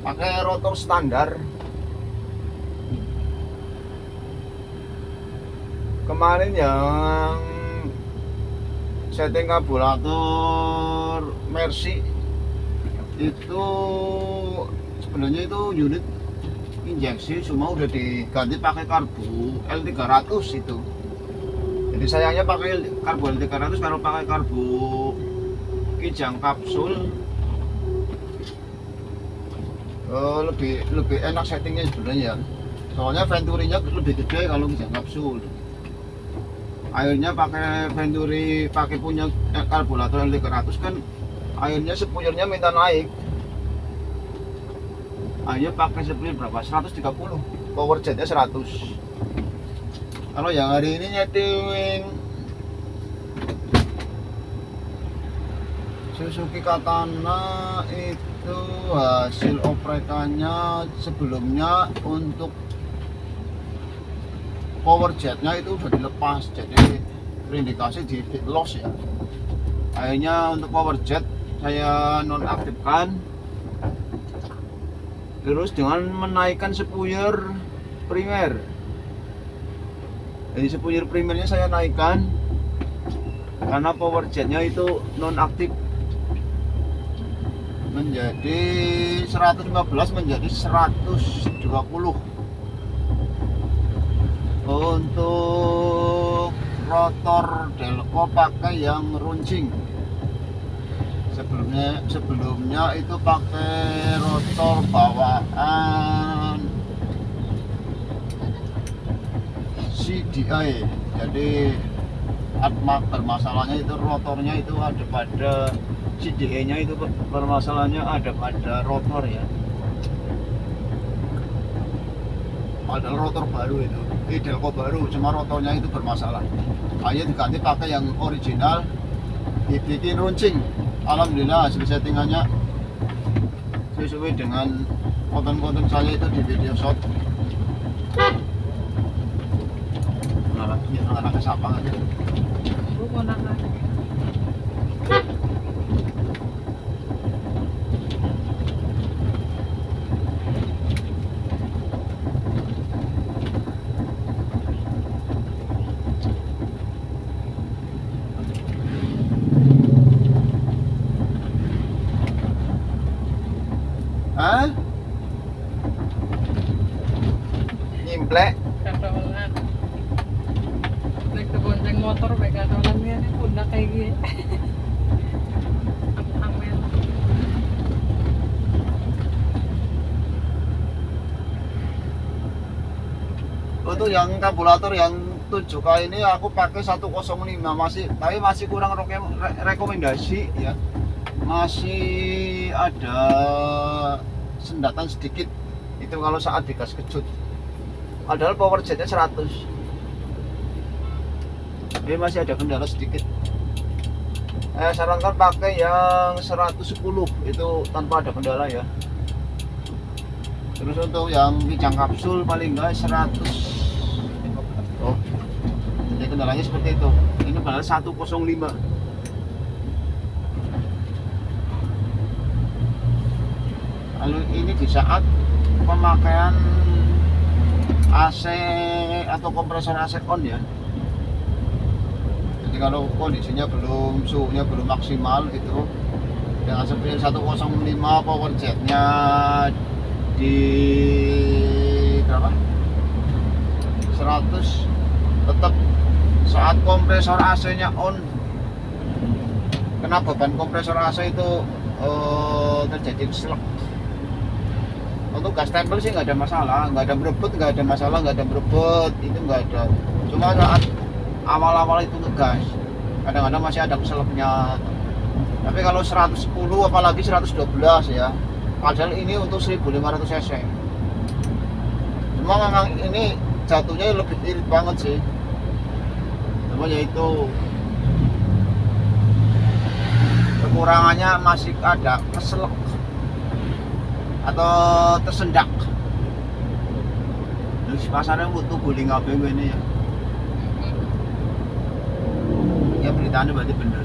Pakai rotor standar. Kemarin yang setting karburator Mercy itu sebenarnya itu unit injeksi, cuma udah diganti pakai karbu L300 itu. Jadi sayangnya pakai karbu L300, kalau pakai karbu Kijang kapsul lebih enak settingnya sebenarnya. Soalnya venturinya lebih gede kalau Kijang kapsul. Airnya pakai venturi, pakai punya karburator L300 kan airnya sepuyurnya minta naik. Airnya pakai sepuyur berapa? 130, power jetnya 100. Kalau yang hari ini nyeting Suzuki Katana itu hasil oprekannya sebelumnya untuk power jetnya itu udah dilepas, jadi terindikasi di loss ya. Akhirnya untuk power jet saya nonaktifkan, terus dengan menaikkan sepuyur primer. Jadi sepuyur primernya saya naikkan karena power jetnya itu nonaktif, menjadi 115 menjadi 120. Untuk rotor Delco pakai yang runcing. Sebelumnya itu pakai rotor bawaan CDI. Jadi bermasalahnya itu rotornya itu ada pada CDI-nya, itu permasalahannya ada pada rotor ya. Padahal rotor baru itu, Delco baru, cuma rotornya itu bermasalah. Akhirnya diganti pakai yang original, dibikin runcing. Alhamdulillah hasil settingannya sesuai dengan konten-konten saya itu di video shot. Anaknya siapa aja? Hah? Nyimplek? Kadolan. Nek bonceng motor bae kadolan ya pundak kayak gini. Amen. Untuk yang karburator yang 7K ini aku pakai 105 tapi masih kurang rekomendasi ya. Masih ada sendatan sedikit itu kalau saat digas kejut, padahal power jetnya 100, jadi masih ada kendala sedikit. Sarankan pakai yang 110 itu tanpa ada kendala ya. Terus untuk yang Kijang kapsul paling enggak 100. Oh, jadi kendalanya seperti itu. Ini padahal 105. Lalu ini di saat pemakaian AC atau kompresor AC on ya. Jadi kalau kondisinya suhunya belum maksimal itu, dengan sepuyur 105 power jetnya di berapa? 100 saat kompresor AC-nya on, kena beban kompresor AC itu terjadi selek. Untuk gas tempel sih nggak ada masalah, nggak ada berebut, nggak ada masalah, nggak ada berebut, itu nggak ada. Cuma saat awal-awal itu ngegas, kadang-kadang masih ada keselapnya. Tapi kalau 110 apalagi 112 ya, padahal ini untuk 1500 cc. Cuma memang ini jatuhnya lebih irit banget sih. Cuma yaitu kekurangannya masih ada keselak atau tersendak. Terus pasarnya butuh guling apa ini ya? Ya beritanya berarti bener.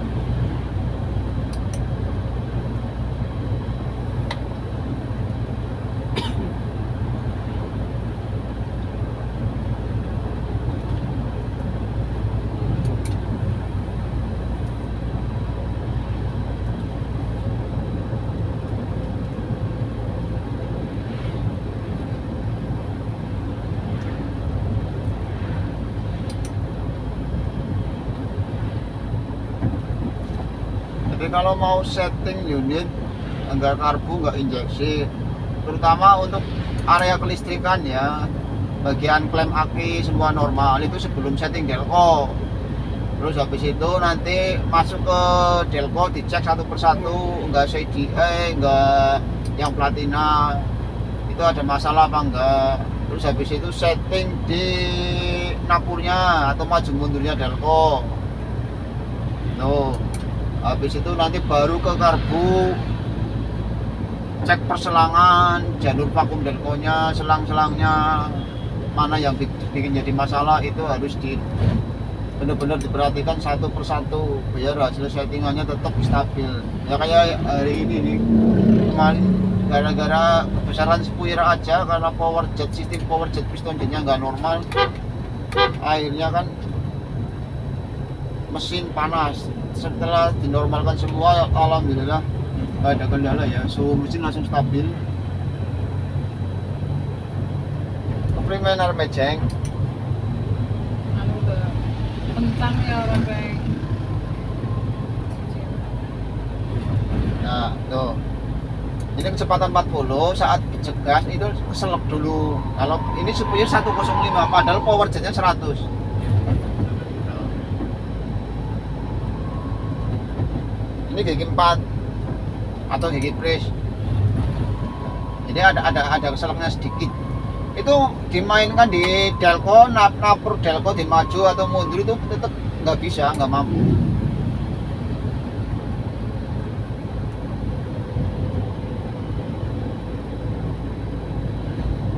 Jadi kalau mau setting unit enggak karbu, enggak injeksi, terutama untuk area kelistrikan ya, bagian klem aki semua normal itu sebelum setting delco. Terus habis itu nanti masuk ke delco dicek satu persatu, enggak CDA, enggak yang platina, itu ada masalah apa enggak. Terus habis itu setting di napurnya atau maju mundurnya delco. Tuh. Habis itu nanti baru ke karbu, cek perselangan, jalur vakum delconya, selang-selangnya mana yang bikin jadi masalah, itu harus benar-benar diperhatikan satu persatu biar hasil settingannya tetap stabil. Ya kayak hari ini nih, kemarin gara-gara kebesaran spuyer aja karena sistem power jet piston jetnya nggak normal, akhirnya kan mesin panas. Setelah dinormalkan semua, alhamdulillah nggak ada kendala ya, suhu mesin langsung stabil. Keprimen arep mejeng. Anu ke kentang ya orang baik. Nah, tuh. Ini kecepatan 40, saat gas itu keselak dulu. Kalau ini supaya 105, padahal power jetnya 100. Ini gigi 4 atau gigi press. Jadi ada keselaknya sedikit. Itu dimainkan di delco, napur delco di maju atau mundur itu tetap nggak bisa, nggak mampu.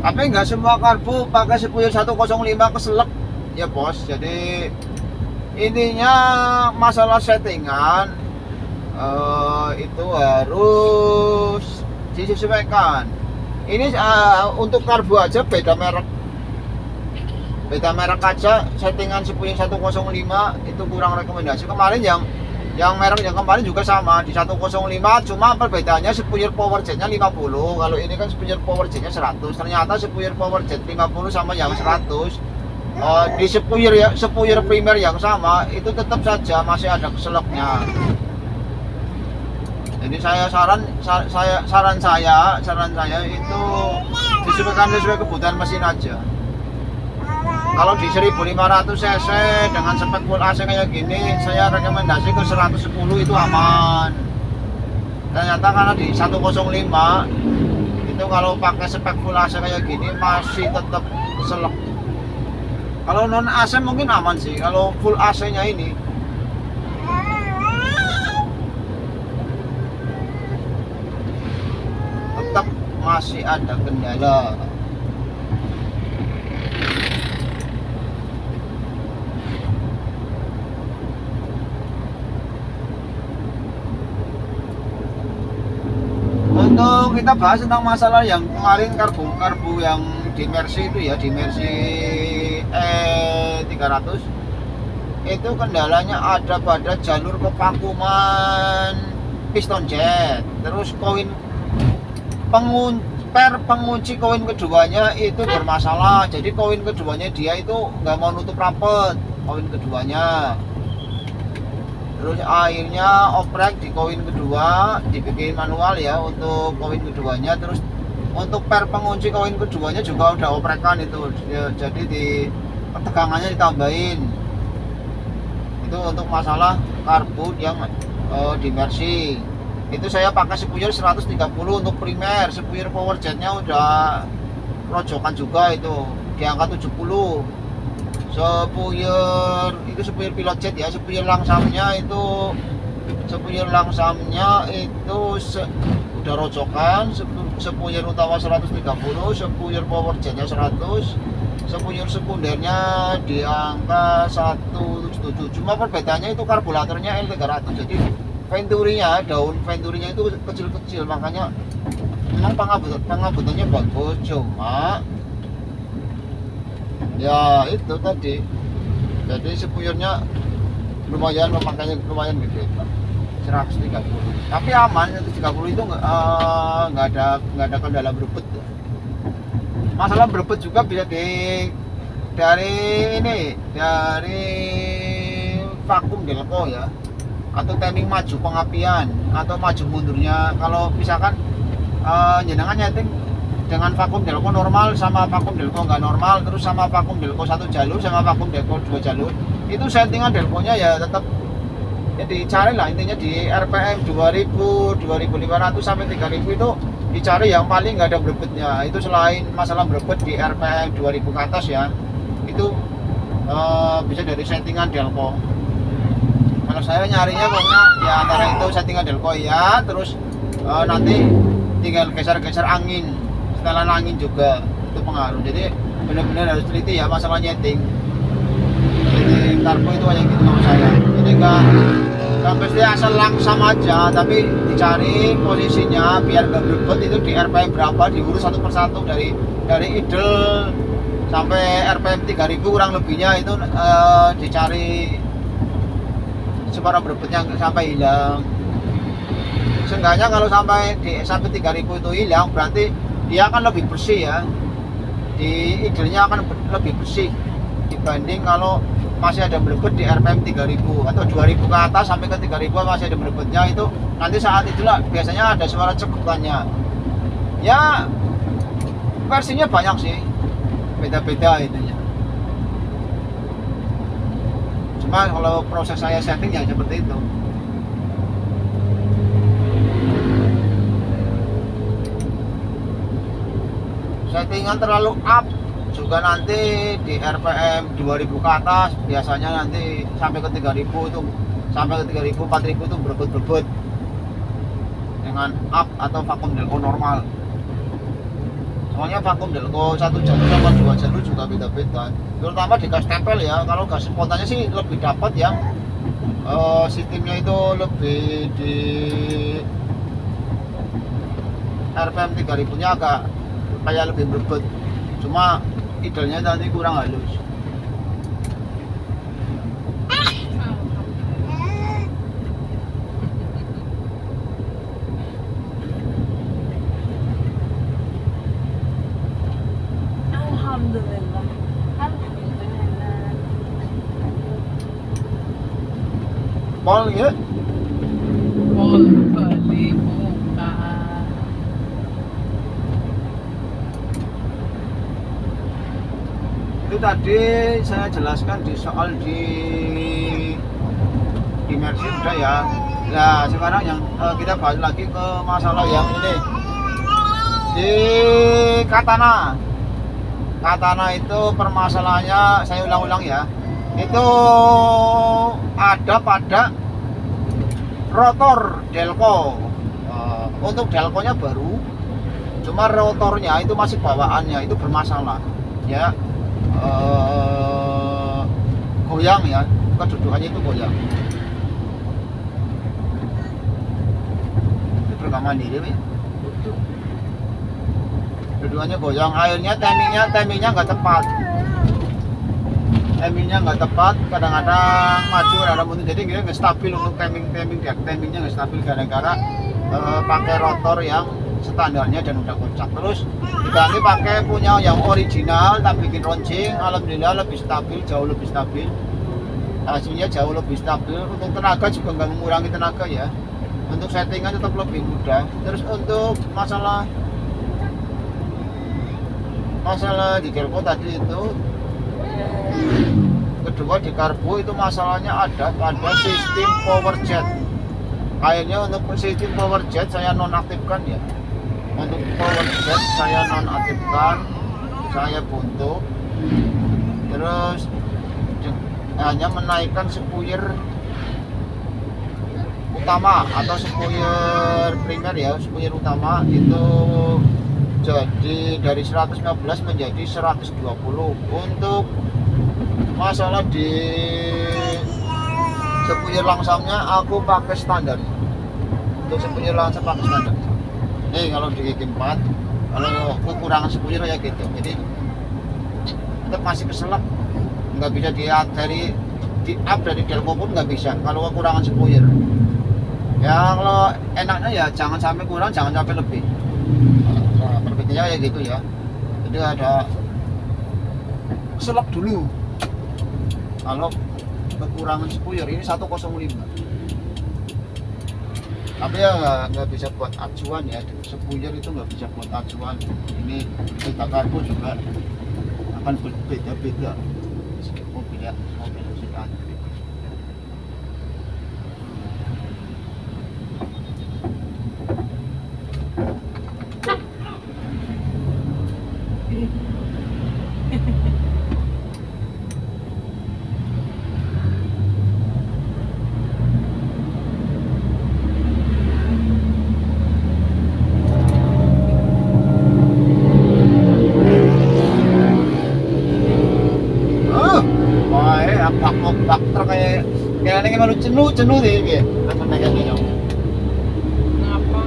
Tapi nggak semua karbu pakai spuyer 105 keselak ya bos. Jadi intinya masalah settingan itu harus disesuaikan. Ini untuk karbu aja beda merek aja, settingan spuyer 105 itu kurang rekomendasi. Kemarin yang merek yang kemarin juga sama di 105, cuma perbedaannya spuyer power jetnya 50. Kalau ini kan spuyer power jetnya 100. Ternyata spuyer power jet 50 sama yang 100 di spuyer primer yang sama itu tetap saja masih ada keselaknya. Jadi saran saya itu disesuaikan sesuai kebutuhan mesin aja. Kalau di 1500 cc dengan spek full AC kayak gini, saya rekomendasi ke 110 itu aman. Ternyata karena di 105 itu kalau pakai spek full AC kayak gini masih tetap selek. Kalau non AC mungkin aman sih. Kalau full AC-nya ini tetap masih ada kendala. Untuk kita bahas tentang masalah yang kemarin karbu yang di Mercy itu ya, di Mercy E300 itu kendalanya ada pada jalur kevakuman piston jet. Terus koin pengunci koin keduanya itu bermasalah. Jadi koin keduanya dia itu nggak mau nutup rapet. koin keduanya. Terus akhirnya oprek di koin kedua, dibikin manual ya untuk koin keduanya. Terus untuk per pengunci koin keduanya juga udah oprekan itu ya, jadi di tegangannya ditambahin. Itu untuk masalah karbon yang di Mercy. Itu saya pakai sepuyer 130 untuk primer. Sepuyer power jetnya udah rojokan juga, itu di angka 70. Sepuyer itu sepuyer pilot jet ya. Sepuyer langsamnya itu udah rojokan. Sepuyer utama 130, sepuyer power jetnya 100, sepuyer sekundernya di angka 177. Cuma perbedaannya itu karburatornya L300, jadi venturinya, daun venturinya itu kecil-kecil, makanya memang pengabutannya bagus. Cuma ya itu tadi, jadi sepuyernya lumayan, memakainya lumayan gede, 130. Tapi aman, 130 itu nggak ada kendala berebut. Masalah berebut juga bisa dari vakum delco ya, atau timing maju pengapian atau maju mundurnya. Kalau misalkan jenengan nyeting dengan vakum delco normal sama vakum delco nggak normal, terus sama vakum delco 1 jalur sama vakum delco 2 jalur, itu settingan delconya ya tetap ya dicari lah, intinya di RPM 2000, 2500 sampai 3000 itu dicari yang paling nggak ada berebutnya. Itu selain masalah berebut di RPM 2000 ke atas ya, itu bisa dari settingan delco. Kalau saya nyarinya pokoknya ya antara itu settingan delco ya, terus nanti tinggal geser-geser angin, setelan angin juga itu pengaruh. Jadi benar-benar harus teliti ya masalah nyeting. Jadi karbo itu hanya gitu menurut saya. Jadi nggak mesti asal langsam aja, tapi dicari posisinya biar nggak berebut. Itu di RPM berapa diurus satu persatu dari idle sampai RPM 3000 kurang lebihnya itu dicari supaya berebutnya nggak sampai hilang. Seenggaknya kalau sampai 3000 itu hilang, berarti dia akan lebih bersih ya, di idle-nya akan lebih bersih dibanding kalau masih ada berebut di RPM 3000 atau 2000 ke atas sampai ke 3000 masih ada berebutnya. Itu nanti saat itulah biasanya ada suara cekukannya ya. Versinya banyak sih, beda-beda itunya. Cuma kalau proses saya setting ya seperti itu. Settingan terlalu up juga nanti di RPM 2000 ke atas biasanya nanti sampai ke 3000 itu, sampai ke 3000 4000 itu berebut-berebut dengan up atau vakum delco normal. Soalnya vakum delco 1 jalur sama 2 jalur juga beda-beda, terutama di gas tempel ya. Kalau gas spontannya sih lebih dapat yang sistemnya itu lebih di RPM 3000 nya agak kayak lebih berebut, cuma idenya nanti kurang halus. Alhamdulillah. Alhamdulillah. Pol ya. Pol dibuka. Itu tadi saya jelaskan di soal di Mercy sudah ya. Nah sekarang yang kita bahas lagi ke masalah yang ini di Katana. Katana itu permasalahannya, saya ulang-ulang ya, itu ada pada rotor delco. Untuk delconya baru, cuma rotornya itu masih bawaannya itu bermasalah ya. Goyang ya, kedudukannya itu goyang. Ini berkaman diri ya. Kedudukannya goyang, akhirnya timingnya nggak tepat. Timingnya nggak tepat, kadang-kadang maju, kadang-kadang mundur, jadi dia nggak stabil untuk timingnya nggak stabil gara-gara pakai rotor yang standarnya dan udah kocak. Terus diganti pakai punya yang original tak bikin runcing, alhamdulillah lebih stabil, jauh lebih stabil. hasilnya jauh lebih stabil. Untuk tenaga juga nggak mengurangi tenaga ya, untuk settingan tetap lebih mudah. Terus untuk masalah di Delco tadi itu, kedua di karbo itu masalahnya ada pada sistem power jet. Akhirnya untuk sistem power jet saya nonaktifkan ya. Untuk power jet saya nonaktifkan, saya buntu. Terus hanya menaikkan spuyer utama atau spuyer primer ya, spuyer utama itu jadi dari 115 menjadi 120. Untuk masalah di spuyer langsamnya aku pakai standar. Untuk spuyer langsam pakai standar. Kalau di G4 kalau kekurangan spuyer ya gitu, jadi tetap masih keselak, nggak bisa di up dari Delco pun nggak bisa kalau kekurangan spuyer. Ya kalau enaknya ya jangan sampai kurang, jangan sampai lebih. Nah, perbedaannya ya gitu ya. Jadi ada keselak dulu kalau kekurangan spuyer. Ini 105, tapi ya nggak bisa buat acuan ya, spuyer itu nggak bisa buat acuan. Ini kita karbo juga akan berbeda-beda mobil sedan. Bak kayak ini malu jenuh deh gitu. Aku naik ini. Ngapa?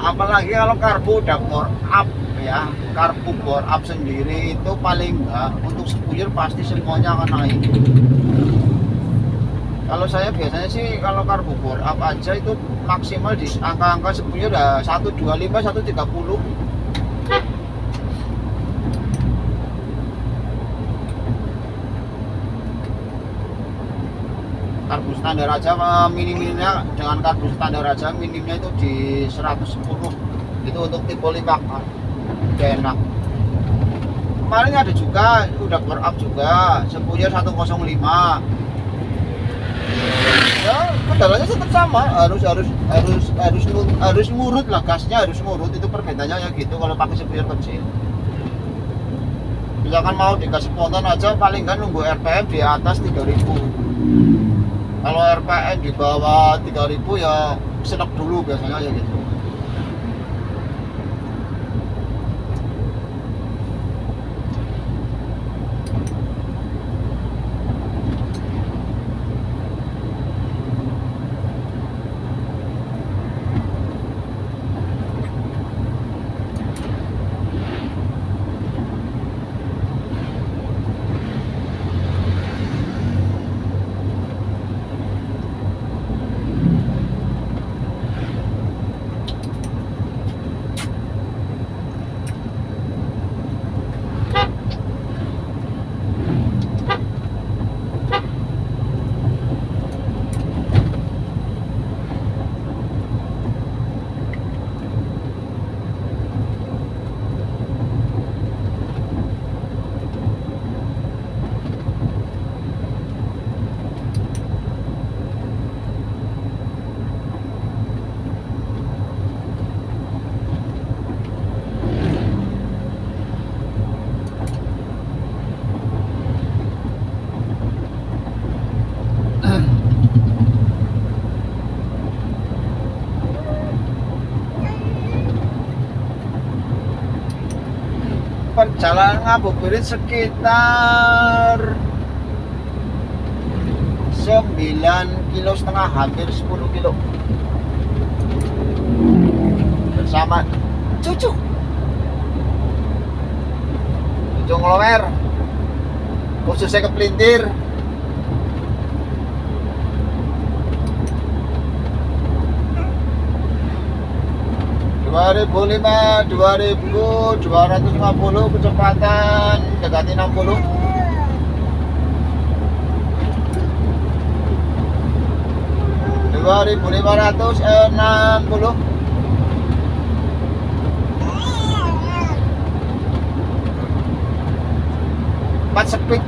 Apalagi kalau karbo udah bore up ya, karbo bore up sendiri itu paling enggak untuk spuyer pasti semuanya akan naik. Kalau saya biasanya sih kalau karbo bore up aja itu maksimal di angka-angka spuyer udah 125 130. Karbu standar aja minimnya, dengan karbu standar aja minimnya itu di 110. Itu untuk tipe 5 udah enak. Kemarin ada juga udah bore up juga spuyer 105. Ya kendalanya tetap sama, harus ngurut lah, gasnya harus ngurut. Itu perbedaannya ya gitu kalau pakai spuyer kecil. Misalkan mau digas spontan aja paling kan nunggu RPM di atas 3000. Kalau RPM di bawah 3000 ya senek dulu biasanya ya gitu. Perjalanan ngabuburit sekitar 9,5 kg, hampir 10 kilo. Bersama cucu ngelomer, khususnya kepelintir. Rp2.500, 2.250 kecepatan dekati 60. Rp2.560. Empat speed.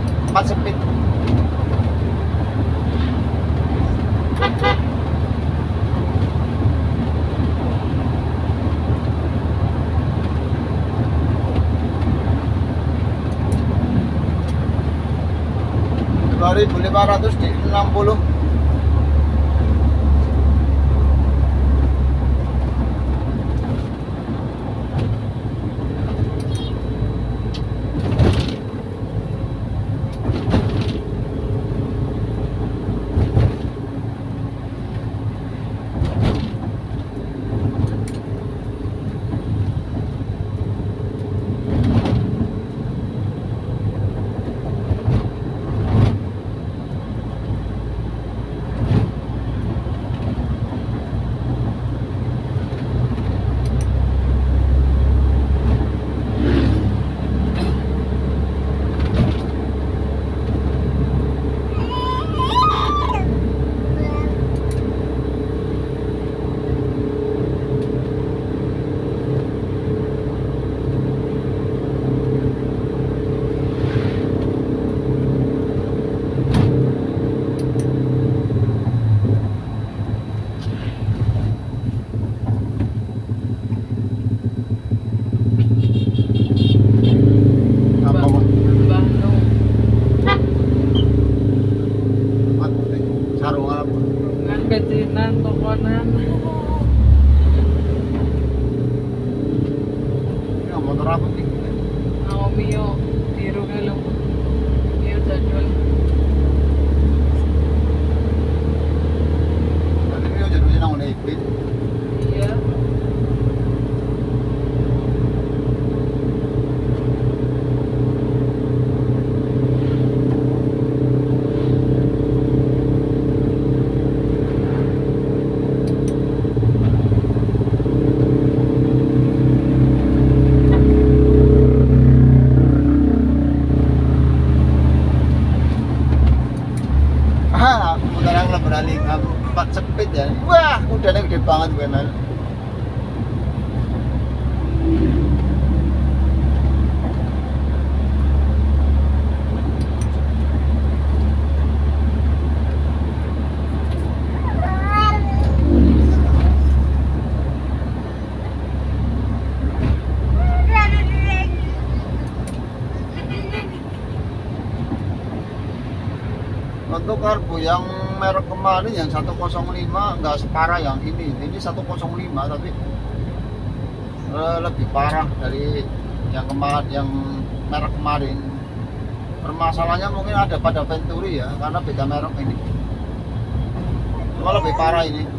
Rp2.500 di 60. Bensinan, tokonan. Ini motor apa sih? Ako Mio, tiro ka lang. Mio jadwal. Tadi ini jadulnya nang hybrid. Iya. Sekarang lah beralih 4 speed ya. Wah, udahnya gede banget gue Mel. Untuk karbu yang merek kemarin yang 105 nggak separah yang ini 105 tapi lebih parah dari yang kemarin, yang merek kemarin. Permasalahannya mungkin ada pada Venturi ya, karena beda merek ini. Cuma lebih parah ini.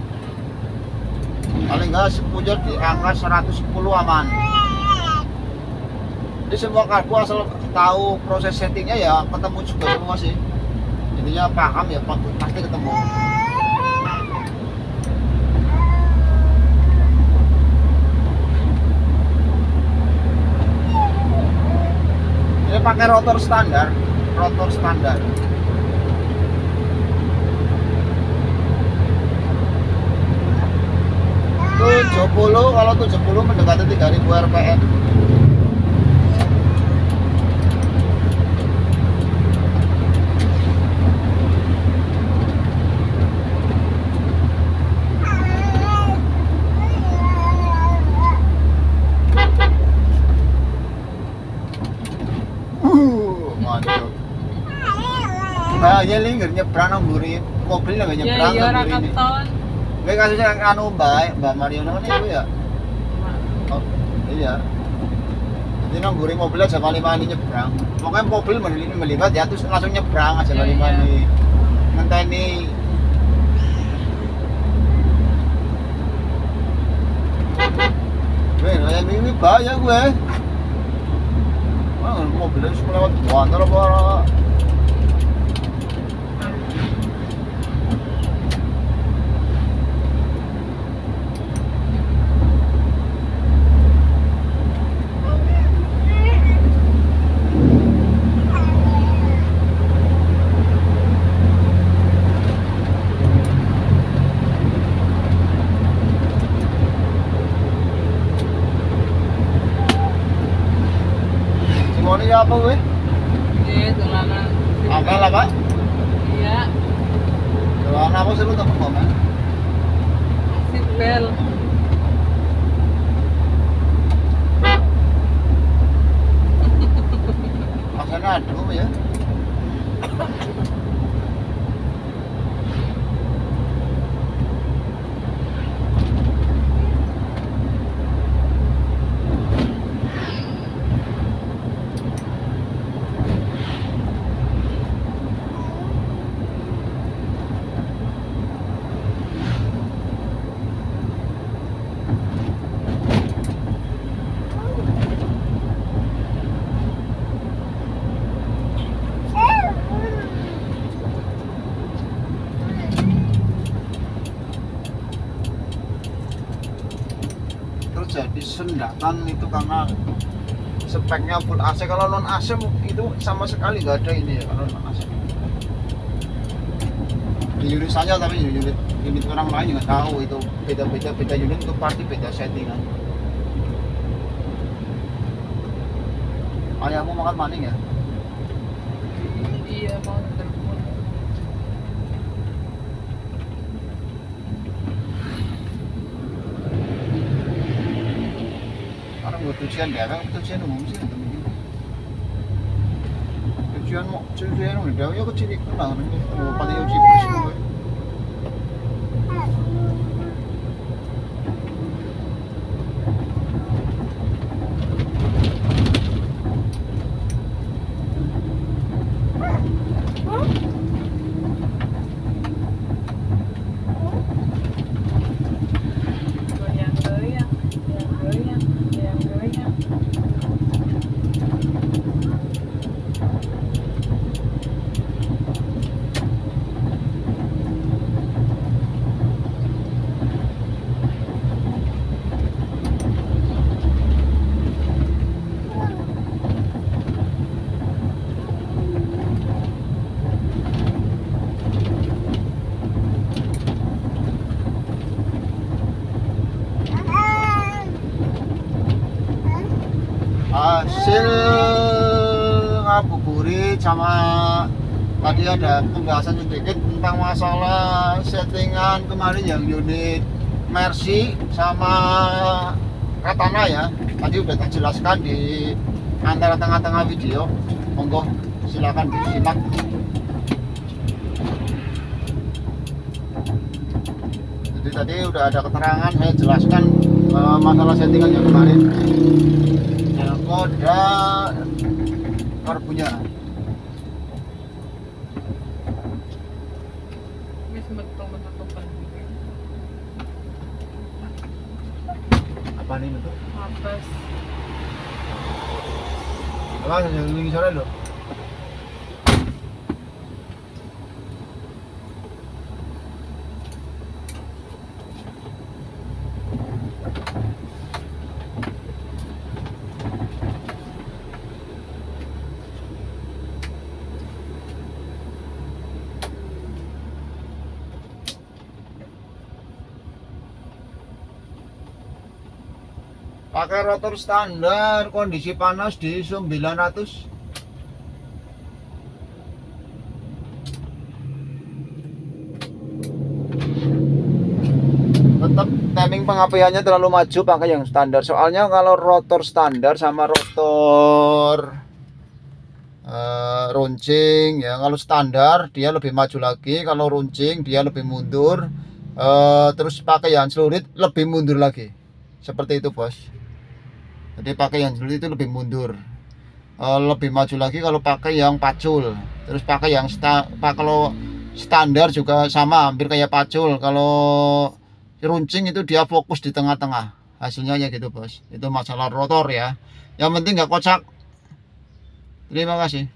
Paling nggak sepujar di angka 110 aman. Jadi semua karbu asal tahu proses settingnya ya ketemu juga semua sih. Intinya paham ya pasti ketemu. Ini pakai rotor standar. 70, kalau 70 mendekati 3000 rpm. Mantap. Ya li nyebrang nang mburi mobil nang nyebrang Ya, nang iya, mburi. katon. Gue kasusnya anu Mbak Mariono ini itu ya. Oh, iya. Jadi nang mburi mobilnya jam 5 ini nyebrang. Pokoknya mobil melibat ya terus langsung nyebrang aja 5 Iya, ini. ngenteni yang ini bahaya gue. Mobilnya suka lewat banter apa? Ini apa gue? Iya, dolanan. Apel apa? Iya, Dolanan apa sih lu tak paham? seatbelt. Masanya aduh ya. Jadi sendakan itu karena speknya full AC. Kalau non AC itu sama sekali nggak ada ini ya kalau non AC. Di unit saja, tapi unit orang lain nggak tahu itu beda unit itu pasti beda settingan. Ayahmu makan maning ya? Iya, mau telepon. Karena buat cucian daerah, cucian umum sih. Cucian umum daerah ya kecil itu lah, paling uji bersih gue. Goyang-goyang, goyang-goyang, goyang-goyang. Hasil ngabuburit sama tadi ada pembahasan sedikit tentang masalah settingan kemarin yang unit Mercy sama Katana ya. Tadi udah tak jelaskan di antara tengah-tengah video. Monggo silakan disimak. Jadi tadi udah ada keterangan, saya jelaskan masalah settingan yang kemarin. Koda karbunya. Wis metu-metu-metu. Apa nih itu? Apes. Apa yang lagi sore lo? Pakai rotor standar, kondisi panas di 900. Tetap timing pengapiannya terlalu maju, pakai yang standar. Soalnya kalau rotor standar sama rotor runcing ya, kalau standar dia lebih maju lagi, kalau runcing dia lebih mundur. Terus pakai yang celurit lebih mundur lagi. Seperti itu, bos. Jadi pakai yang celurit itu lebih mundur, lebih maju lagi kalau pakai yang pacul. Terus pakai yang kalau standar juga sama, hampir kayak pacul. Kalau runcing itu dia fokus di tengah-tengah, hasilnya ya gitu bos. Itu masalah rotor ya, yang penting nggak kocak. Terima kasih.